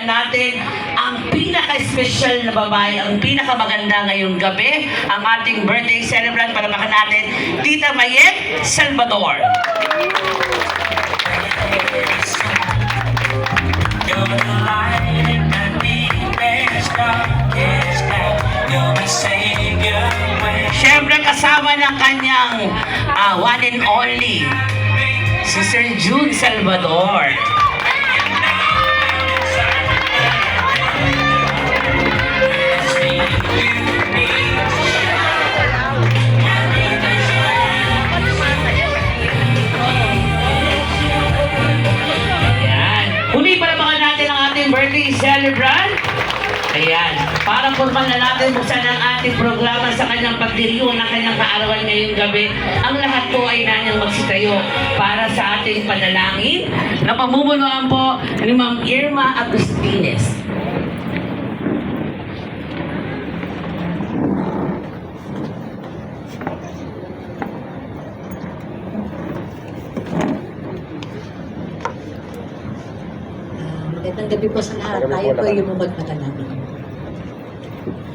Pakinggan natin ang pinaka-special na babae, ang pinakamaganda ngayong gabi, ang ating birthday celebrant. Palamakan natin, Tita Mayet Salvador. Siyempre kasama ng kanyang one and only, si Sir June Salvador. Ayan. Huli pa naman natin ang ating birthday celebrant. Ayan. Para formal na natin buksan ang ating programa sa kanyang pagdiriwang ng kanyang kaarawan ngayong gabi. Ang lahat po ay nanyang magsitayo para sa ating panalangin na pamumunuan po ni Ma'am Irma Agustines. Magandang gabi po sa lahat. Tayo po yung magpatalangin.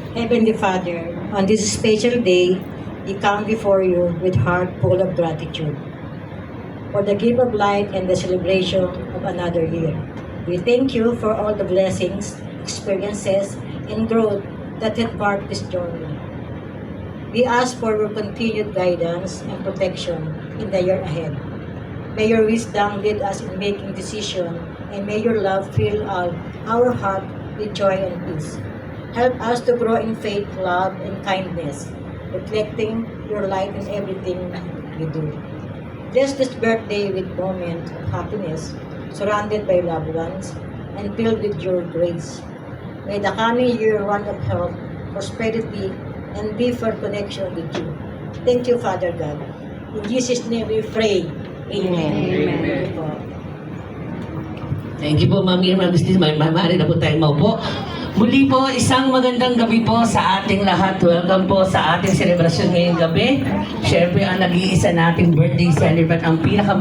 Heavenly Father, on this special day, we come before you with heart full of gratitude for the gift of light and the celebration of another year. We thank you for all the blessings, experiences, and growth that have marked this journey. We ask for your continued guidance and protection in the year ahead. May your wisdom lead us in making decisions, and may your love fill our heart with joy and peace. Help us to grow in faith, love, and kindness, reflecting your light in everything we do. Bless this birthday with moments of happiness, surrounded by loved ones, and filled with your grace. May the coming year one of health, prosperity, and deeper connection with you. Thank you, Father God. In Jesus' name we pray. Amen. Amen. Thank you po, Ma'am Irma Agustines. Mamari na po tayo maupo. Muli po, isang magandang gabi po sa ating lahat. Welcome po sa ating selebrasyon ngayong gabi. Siyempre, ang nag-iisa nating birthday celebrant, ang pinaka